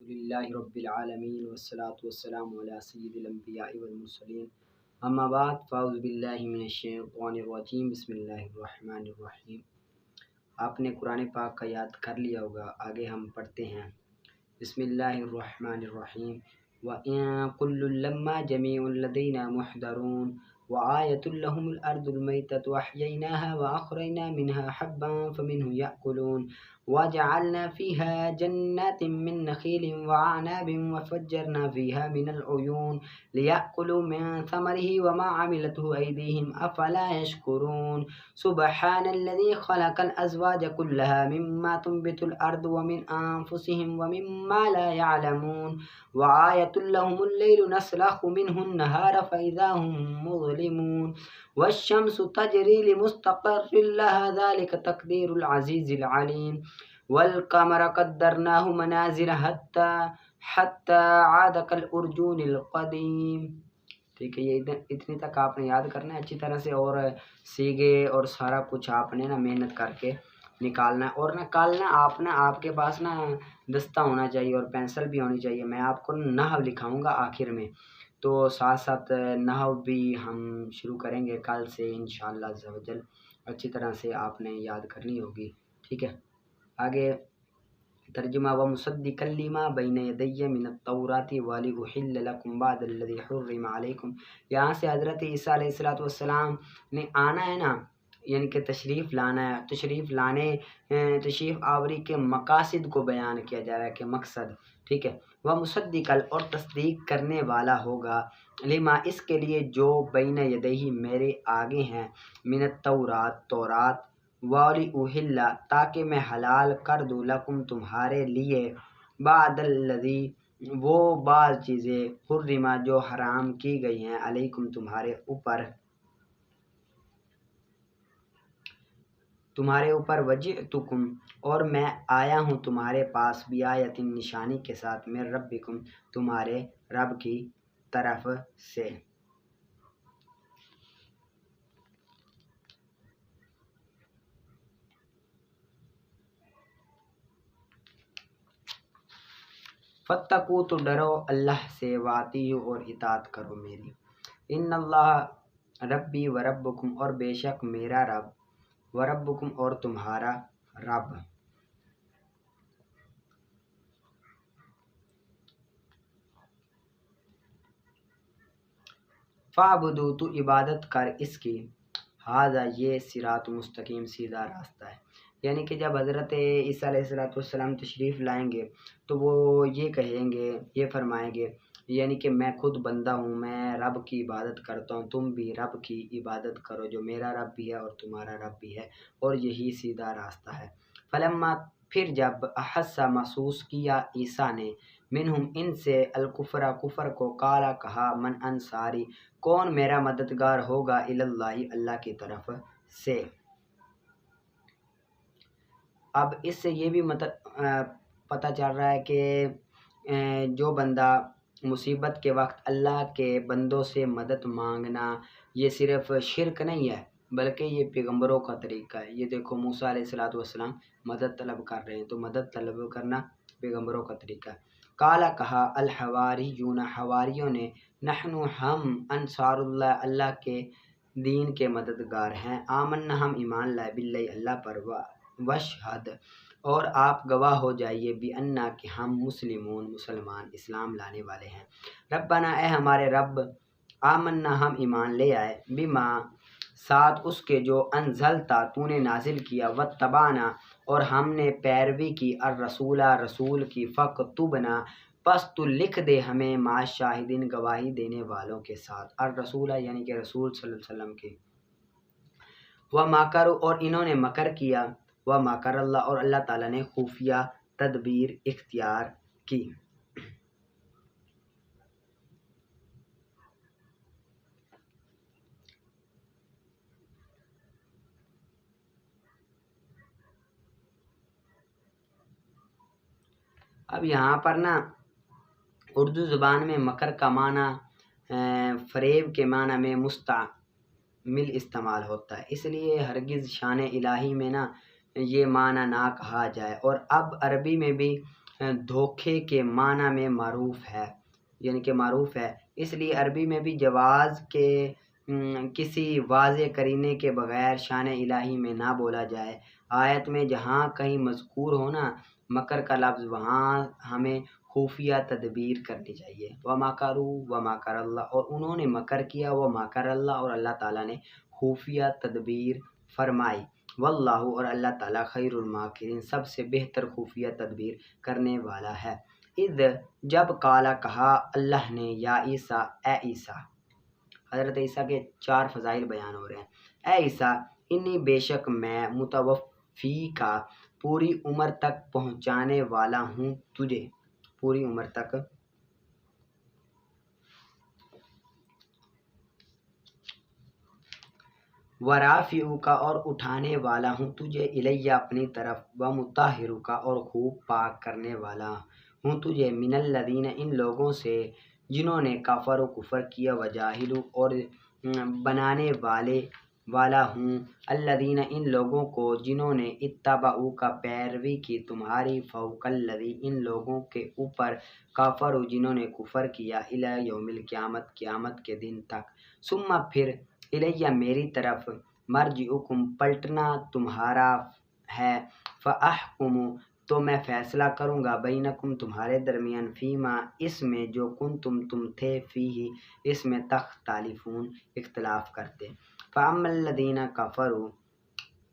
للہ رب العالمین والصلاة والسلام علی سید الانبیاء والمرسلین اما بعد فاعوذ باللہ من الشیطان الرجیم بسم اللہ الرحمن الرحیم۔ آپ نے قرآن پاک کا یاد کر لیا ہوگا، آگے ہم پڑھتے ہیں۔ بسم اللہ الرحمن الرحیم۔ وَإِن كُلٌّ لَمَّا جَمِيعٌ لَدَيْنَا مُحْضَرُونَ وَآيَةٌ لَهُمُ الْأَرْضُ الْمَيْتَةُ وَأَحْيَيْنَاهَا وَأَخْرَجْنَا مِنْهَا حَبًّا فَمِنْهُ يَأْكُلُونَ وَجَعَلْنَا فِيهَا جَنَّاتٍ مِّن نَخِيلٍ وَأَعْنَابٍ وَفَجَّرْنَا فِيهَا مِنَ الْعُيُونِ لِيَأْكُلُوا مِن ثَمَرِهِ وَمَا عَمِلَتْهُ أَيْدِيهِمْ أَفَلَا يَشْكُرُونَ سُبْحَانَ الَّذِي خَلَقَ الْأَزْوَاجَ كُلَّهَا مِمَّا تُنبِتُ الْأَرْضُ وَمِنْ أَنفُسِهِمْ وَمِمَّا لَا يَعْلَمُونَ وَآيَةٌ لَهُمُ اللَّيْلُ نَسْلَخُ مِنْهُ النَّهَارَ فَإِذَا هُم مُظْلِمُونَ وَالشَّمْسُ تَجْرِي لِمُسْتَقَرٍّ لَهَا ذَلِكَ تَقْدِيرُ الْعَزِيزِ الْعَلِيمِ وَالْقَمَرَ قَدَّرْنَاهُ مَنَازِلَ حَتَّى عَادَ كَالْعُرْجُونِ الْقَدِيمِ۔ ٹھیک ہے، یہ اتنی تک آپ نے یاد کرنا ہے اچھی طرح سے، اور سیگے اور سارا کچھ آپ نے محنت کر کے نکالنا ہے۔ اور کل آپ کے پاس دستہ ہونا چاہیے اور پینسل بھی ہونی چاہیے۔ میں آپ کو نحو لکھاؤں گا آخر میں، تو ساتھ ساتھ نحو بھی ہم شروع کریں گے کل سے انشاءاللہ عز و جل۔ اچھی طرح سے آپ نے یاد کرنی ہوگی، ٹھیک ہے۔ آگے ترجمہ وَمُصَدِّقًا لِمَا بَيْنَ يَدَيَّ مِنَ التَّوْرَاةِ وَلِأُحِلَّ لَكُمْ بَعْضَ الَّذِي حُرِّمَ عَلَيْكُمْ۔ یہاں سے حضرت عیسیٰ علیہ السلام نے آنا ہے یعنی کہ تشریف لانا ہے۔ تشریف آوری کے مقاصد کو بیان کیا جا رہا ہے کہ مقصد، ٹھیک ہے۔ وَمُصَدِّقًا اور تصدیق کرنے والا ہوگا، لما اس کے لیے جو بین یدیہ میرے آگے ہیں، من التورات تورات، وَلِأُحِلَّ تاکہ میں حلال کر دوں، لکم تمہارے لیے، بعد الذی وہ بعض چیزیں، حرمہ جو حرام کی گئی ہیں، علیکم تمہارے اوپر وجئتکم اور میں آیا ہوں تمہارے پاس، بآیۃ نشانی کے ساتھ، من ربکم تمہارے رب کی طرف سے۔ فاتقوا تو ڈرو اللہ سے، واطیعوا اور اطاعت کرو میری، ان اللہ ربی و ربکم اور بے شک میرا رب، و ربکم اور تمہارا رب۔ فاعبدوا تو عبادت کر اس کی، ھذا یہ صراط مستقیم سیدھا راستہ ہے۔ یعنی کہ جب حضرت عیسیٰ علیہ السلام تشریف لائیں گے تو وہ یہ کہیں گے، یہ فرمائیں گے، یعنی کہ میں خود بندہ ہوں، میں رب کی عبادت کرتا ہوں، تم بھی رب کی عبادت کرو جو میرا رب بھی ہے اور تمہارا رب بھی ہے، اور یہی سیدھا راستہ ہے۔ فلما پھر جب احس محسوس کیا عیسیٰ نے، منہم ان سے، الکفر کفر کو، قالا کہا، من انصاری کون میرا مددگار ہوگا، اللہ اللہ کی طرف سے۔ اب اس سے یہ بھی پتہ چل رہا ہے کہ جو بندہ مصیبت کے وقت اللہ کے بندوں سے مدد مانگنا، یہ صرف شرک نہیں ہے بلکہ یہ پیغمبروں کا طریقہ ہے۔ یہ دیکھو موسیٰ علیہ السلام مدد طلب کر رہے ہیں، تو مدد طلب کرنا پیغمبروں کا طریقہ ہے۔ قالا کہا، الحواریون حواریوں نے، نحن ہم، انصار اللہ اللہ کے دین کے مددگار ہیں، آمنا ہم ایمان لائے، باللہ اللہ پر، وشہد اور آپ گواہ ہو جائیے، بأننا کہ ہم مسلمون مسلمان اسلام لانے والے ہیں، ربنا اے ہمارے رب، آمنا ہم ایمان لے آئے، بما ساتھ اس کے جو انزلتا تو نے نازل کیا، واتبعنا اور ہم نے پیروی کی، الرسول رسول کی، فاکتبنا پس تو لکھ دے ہمیں، مع شاہدین گواہی دینے والوں کے ساتھ، الرسول یعنی کہ رسول صلی اللہ علیہ وسلم کی، ومکروا اور انہوں نے مکر کیا، ومکر اللہ اور اللہ تعالیٰ نے خفیہ تدبیر اختیار کی۔ اب یہاں پر اردو زبان میں مکر کا معنی فریب کے معنی میں مستعمل استعمال ہوتا ہے، اس لیے ہرگز شان الہی میں یہ معنی نہ کہا جائے۔ اور اب عربی میں بھی دھوکے کے معنی میں معروف ہے، یعنی کہ معروف ہے، اس لیے عربی میں بھی جواز کے کسی واضح قرینے کے بغیر شان الہی میں نہ بولا جائے۔ آیت میں جہاں کہیں مذکور ہونا مکر کا لفظ، وہاں ہمیں خفیہ تدبیر کرنی چاہیے۔ وَمَكَرُوا وَمَكَرَ اللَّهُ، اور انہوں نے مکر کیا، وَمَكَرَ اللَّهُ، اور اللہ تعالیٰ نے خفیہ تدبیر فرمائی۔ واللہ، اور اللہ تعالیٰ خیر الماکرین، سب سے بہتر خفیہ تدبیر کرنے والا ہے۔ اذ، جب قالا کہا اللہ نے، یا عیسیٰ، اے عیسیٰ، حضرت عیسیٰ کے 4 فضائل بیان ہو رہے ہیں۔ اے عیسیٰ، انی بے شک میں متوفی کا پوری عمر تک پہنچانے والا ہوں تجھے، پوری عمر تک ورافعک، اور اٹھانے والا ہوں تجھے الیہ اپنی طرف، ومطہرک، اور خوب پاک کرنے والا ہوں تجھے من الذین، ان لوگوں سے جنہوں نے کفر و کفر کیا، وجاہلوا، اور بنانے والا ہوں الذین، ان لوگوں کو جنہوں نے اتبعوک پیروی کی تمہاری، فوق الذی، ان لوگوں کے اوپر، کفروا، جنہوں نے کفر کیا، الی یوم القیامت، قیامت کے دن تک، ثم پھر، الیہ میری طرف، مرجعکم پلٹنا تمہارا ہے، فاحکم، تو میں فیصلہ کروں گا، بینکم تمہارے درمیان، فیما، اس میں، جو کنتم تم تھے، فیہ، اس میں، تختلفون، اختلاف کرتے۔ فاما الذین کفروا،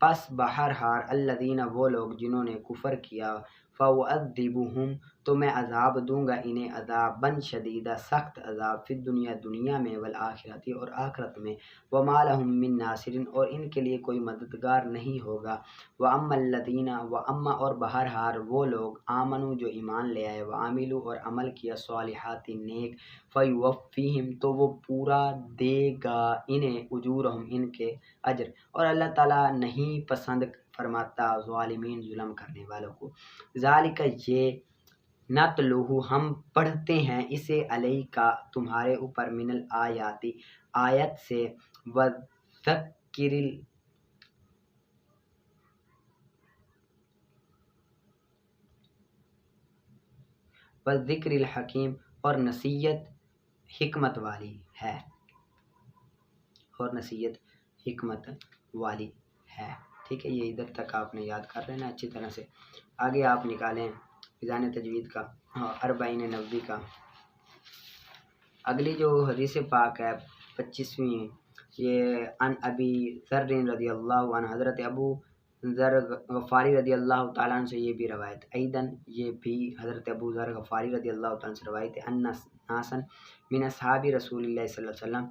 پس بہرحال الذین، وہ لوگ جنہوں نے کفر کیا، فاعذبہم، تو میں عذاب دوں گا انہیں، عذاباً شدیدا، سخت عذاب، فی الدنیا، دنیا میں، والآخرۃ، اور آخرت میں، وما لہم من ناصرین، اور ان کے لیے کوئی مددگار نہیں ہوگا۔ واما الذین، واما، اور بہرحال وہ لوگ، آمنوا، جو ایمان لے آئے، وعملوا، اور عمل کیا، صالحات، نیک، فیوفیہم، تو وہ پورا دے گا انہیں، اجورہم، ان کے اجر، اور اللہ تعالیٰ نہیں پسند فرماتا ظالمین، ظلم کرنے والوں کو۔ ذالک، یہ، نتلوہ، ہم پڑھتے ہیں اسے، علیکا، تمہارے اوپر، من الآیات، آیت سے، والذکر الحکیم، اور نصیحت حکمت والی ہے، اور نصیحت حکمت والی ہے۔ ٹھیک ہے، یہ ادھر تک آپ نے یاد کر لینا اچھی طرح سے۔ آگے آپ نکالیں میزان تجوید کا، اربعین نووی کا۔ اگلی جو حدیث پاک ہے 25ویں، یہ عن ابی ذر رضی اللہ عنہ، حضرت ابو ذر غفاری رضی اللہ تعالیٰ عنہ سے یہ بھی روایت، ایدن، یہ بھی حضرت ابو ذر غفاری رضی اللہ تعالیٰ عنہ سے روایت ہے، ان ناسا من اصحاب رسول اللہ صلی اللہ علیہ وسلم،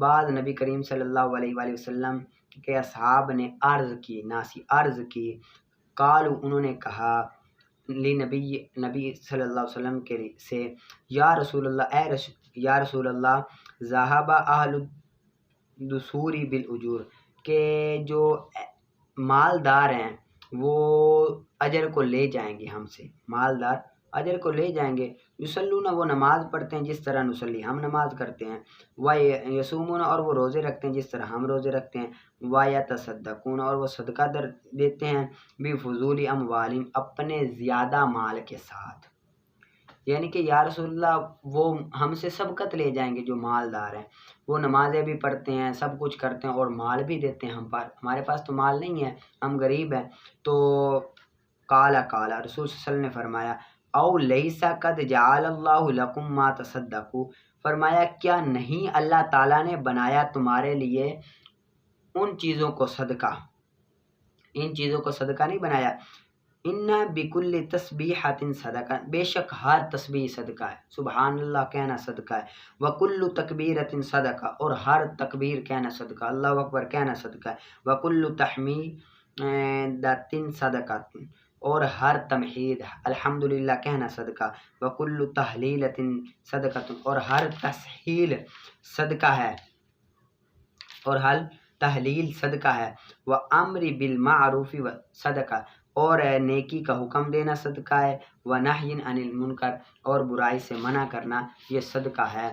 بعد نبی کریم صلی اللہ علیہ وآلہ وسلم کے اصحاب نے عرض کی، ناسی عرض کی، قالو، انہوں نے کہا، نبی صلی اللہ علیہ وسلم کے سے، یا رسول اللہ، یا رسول اللہ، ذہب اہل الدثور بالاجور، کہ جو مالدار ہیں وہ اجر کو لے جائیں گے ہم سے، مالدار اجر کو لے جائیں گے، یصلون، وہ نماز پڑھتے ہیں جس طرح نصلی، ہم نماز کرتے ہیں، ویصومون، اور وہ روزے رکھتے ہیں جس طرح ہم روزے رکھتے ہیں، ویتصدقون، اور وہ صدقہ دیتے ہیں، بفضول اموالہم، اپنے زیادہ مال کے ساتھ، یعنی کہ یا رسول اللہ وہ ہم سے سبقت لے جائیں گے جو مالدار ہیں، وہ نمازیں بھی پڑھتے ہیں، سب کچھ کرتے ہیں، اور مال بھی دیتے ہیں ہم پر، ہمارے پاس تو مال نہیں ہے، ہم غریب ہیں، تو قال رسول صلی اللہ علیہ وسلم نے فرمایا، او لیس قد جعل اللہ لکم ما تصدقوا، فرمایا کیا نہیں اللہ تعالیٰ نے بنایا تمہارے لیے ان چیزوں کو صدقہ، ان چیزوں کو صدقہ نہیں بنایا، ان بکل تسبیحۃ صدقہ، بے شک ہر تسبیح صدقہ ہے، سبحان اللہ کہنا صدقہ ہے، وکل تکبیرۃ صدقہ، اور ہر تکبیر کہنا صدقہ، اللہ اکبر کہنا صدقہ ہے، وکل تحمیدۃ صدقہ، اور ہر تمحید الحمدللہ کہنا صدقہ، وکل تحلیلۃ صدقہ، اور ہر تسہیل صدقہ ہے، اور ہر تحلیل صدقہ ہے، وامر بالمعروف صدقہ، اور نیکی کا حکم دینا صدقہ ہے، ونہی عن المنکر، اور برائی سے منع کرنا یہ صدقہ ہے،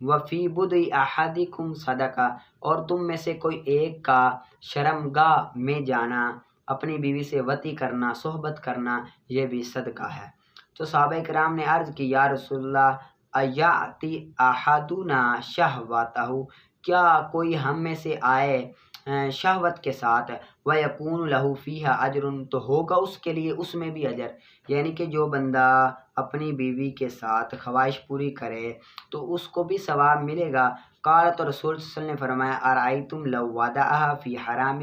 وفی بدء احدکم صدقہ، اور تم میں سے کوئی ایک کا شرمگاہ میں جانا اپنی بیوی سے وطی کرنا، صحبت کرنا، یہ بھی صدقہ ہے۔ تو صحابہ کرام نے عرض کی یا رسول اللہ ایاتی احدنا شہوتہ، کیا کوئی ہم میں سے آئے شہوت کے ساتھ، وَيَكُونُ لَهُ فِيهَا أَجْرٌ، تو ہوگا اس کے لیے اس میں بھی اجر، یعنی کہ جو بندہ اپنی بیوی کے ساتھ خواہش پوری کرے تو اس کو بھی ثواب ملے گا۔ قال، تو رسول صلی اللہ علیہ وسلم نے فرمایا ارأیتم لو وضعها فی حرام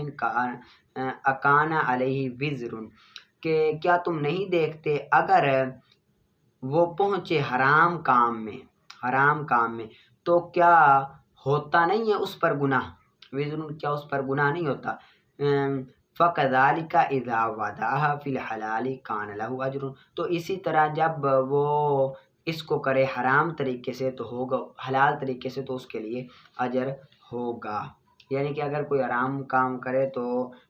اکان علیہ وزر، کہ کیا تم نہیں دیکھتے اگر وہ پہنچے حرام کام میں تو کیا ہوتا نہیں ہے اس پر گناہ، وزر کیا اس پر گناہ نہیں ہوتا۔ فَكَذَلِكَ إِذَا وَضَعَهَا فِي الْحَلَالِ كَانَ لَهُ أَجْرٌ، تو اسی طرح جب وہ اس کو کرے حرام طریقے سے تو ہوگا، حلال طریقے سے تو اس کے لیے اجر ہوگا۔ یعنی کہ اگر کوئی حرام کام کرے تو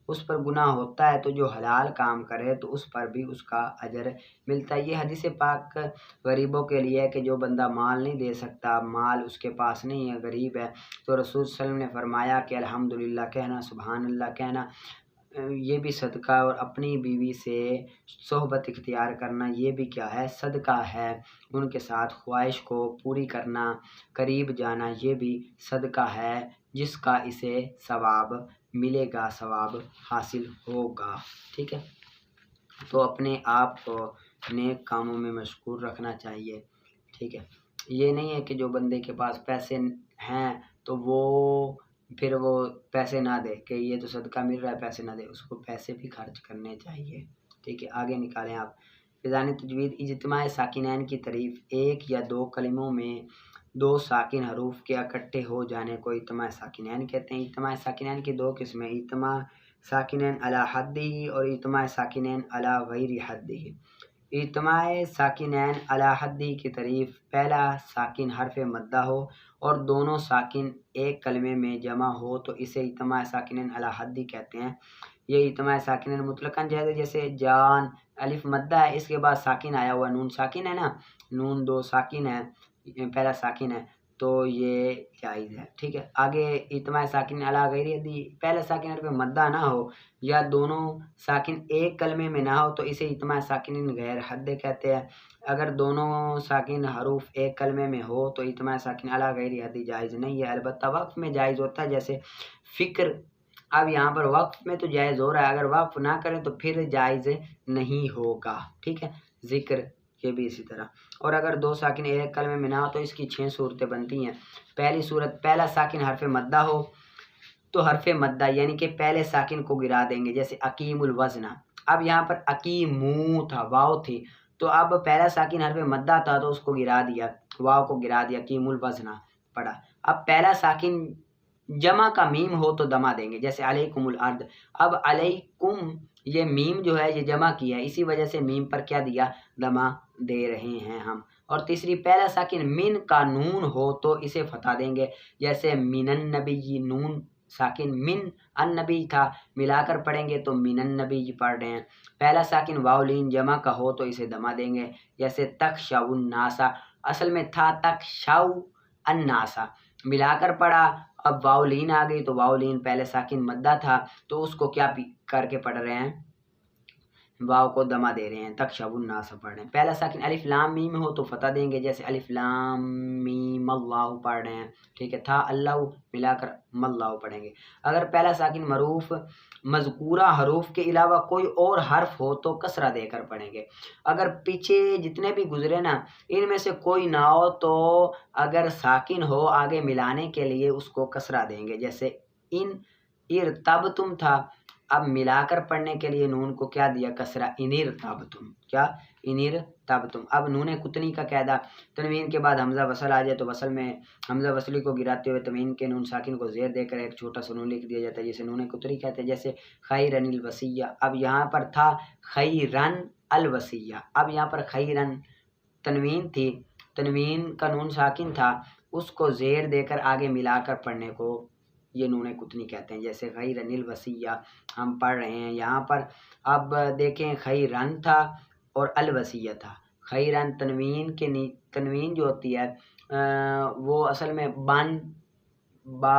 اس پر گناہ ہوتا ہے، تو جو حلال کام کرے تو اس پر بھی اس کا اجر ملتا ہے۔ یہ حدیث پاک غریبوں کے لیے ہے کہ جو بندہ مال نہیں دے سکتا، مال اس کے پاس نہیں ہے، غریب ہے، تو رسول صلی اللہ علیہ وسلم نے فرمایا کہ الحمدللہ کہنا، سبحان اللہ کہنا، یہ بھی صدقہ، اور اپنی بیوی سے صحبت اختیار کرنا یہ بھی کیا ہے، صدقہ ہے۔ ان کے ساتھ خواہش کو پوری کرنا، قریب جانا، یہ بھی صدقہ ہے جس کا اسے ثواب ملے گا، ثواب حاصل ہوگا۔ ٹھیک ہے، تو اپنے آپ کو نیک کاموں میں مشغول رکھنا چاہیے۔ ٹھیک ہے، یہ نہیں ہے کہ جو بندے کے پاس پیسے ہیں تو وہ پھر وہ پیسے نہ دے، کہ یہ تو صدقہ مل رہا ہے پیسے نہ دے، اس کو پیسے بھی خرچ کرنے چاہیے۔ ٹھیک ہے، آگے نکالیں آپ۔ فضان تجوید اجتماع ساکنین کی تعریف، ایک یا دو کلموں میں دو ساکن حروف کے اکٹھے ہو جانے کو اجتماع ساکنین کہتے ہیں۔ اجتماع ساکنین کی دو قسمیں، اجتماع ساکنین علی حدہ اور اجتماع ساکنین علی غیر حدہ۔ اجتماع ساکنین علی حدہ کی تعریف، پہلا ساکن حرف مدہ ہو اور دونوں ساکن ایک کلمے میں جمع ہو تو اسے اجتماع ساکنین علی حدہ کہتے ہیں۔ یہ اجتماع ساکنین مطلقاً جائز ہے، جیسے جان الف مدہ ہے، اس کے بعد ساکن آیا ہوا، نون ساکن ہے نا، نون دو ساکن ہے، پہلا ساکن ہے تو یہ جائز ہے۔ ٹھیک ہے، آگے اجتماع ساکن علی غیر حدہ، پہلا ساکن حرف مدہ نہ ہو یا دونوں ساکن ایک کلمے میں نہ ہو تو اسے اجتماع ساکنین غیر حدہ کہتے ہیں۔ اگر دونوں ساکن حروف ایک کلمے میں ہو تو اجتماع ساکن علی غیر حدہ جائز نہیں ہے، البتہ وقف میں جائز ہوتا ہے، جیسے فکر۔ اب یہاں پر وقف میں تو جائز ہو رہا ہے، اگر وقف نہ کرے تو پھر جائز نہیں ہوگا۔ ٹھیک ہے، ذکر یہ بھی اسی طرح۔ اور اگر دو ساکن ایک کلمے میں نہ ہو تو اس کی 6 صورتیں بنتی ہیں۔ پہلی صورت، پہلا ساکن حرف مدہ ہو تو حرف مدہ یعنی کہ پہلے ساکن کو گرا دیں گے، جیسے اقیم الوزن۔ اب یہاں پر اقیمو تھا، واو تھی، تو اب پہلا ساکن حرف مدہ تھا تو اس کو گرا دیا، واو کو گرا دیا، اقیم الوزن پڑھا۔ اب پہلا ساکن جمع کا میم ہو تو دما دیں گے، جیسے علیکم الارض۔ اب علیکم یہ میم جو ہے یہ جمع کی ہے، اسی وجہ سے میم پر کیا دیا، دما دے رہے ہیں ہم۔ اور تیسری، پہلا ساکن من کا نون ہو تو اسے فتح دیں گے، جیسے من النبی، نون ساکن من النبی تھا، ملا کر پڑھیں گے تو من النبی پڑھ رہے ہیں۔ پہلا ساکن واولین جمع کا ہو تو اسے دما دیں گے، جیسے تخشوا الناس، اصل میں تھا تخشوا الناس، ملا کر پڑھا، اب واولین آ گئی تو واولین پہلے ساکن مدہ تھا تو اس کو کیا کر کے پڑھ رہے ہیں، واو کو دما دے رہے ہیں، تخشوا الناس پڑھ رہے ہیں۔ پہلا ساکن الف لام میم ہو تو فتح دیں گے، جیسے الف لام میم اللہ پڑھ رہے ہیں۔ ٹھیک ہے، تھا اللہ ملا کر ملہ پڑھیں گے۔ اگر پہلا ساکن معروف مذکورہ حروف کے علاوہ کوئی اور حرف ہو تو کسرہ دے کر پڑھیں گے۔ اگر پیچھے جتنے بھی گزرے نا ان میں سے کوئی نہ ہو تو اگر ساکن ہو آگے ملانے کے لیے اس کو کسرہ دیں گے، جیسے ان ارتبتم تھا، اب ملا کر پڑھنے کے لیے نون کو کیا دیا، کسرہ، ان ارتبتم، کیا، ان ارتبتم۔ اب نون قطنی کا قاعدہ، تنوین کے بعد حمزہ وصل آ جائے تو وصل میں حمزہ وصلی کو گراتے ہوئے تنوین کے نون ساکن کو زیر دے کر ایک چھوٹا سا نون لکھ دیا جاتا ہے، جسے نون قطنی کہتے ہیں، جیسے خیرن الوصیہ۔ اب یہاں پر تھا خیرن الوصیہ، اب یہاں پر خیرن تنوین تھی، تنوین کا نون ساکن تھا، اس کو زیر دے کر آگے ملا کر پڑھنے کو یہ نون قطنی کہتے ہیں، جیسے خیرن الوصیہ ہم پڑھ رہے ہیں یہاں پر۔ اب دیکھیں خیرن تھا اور الوصیہ تھا، خیرن تنوین کے تنوین جو ہوتی ہے وہ اصل میں بن با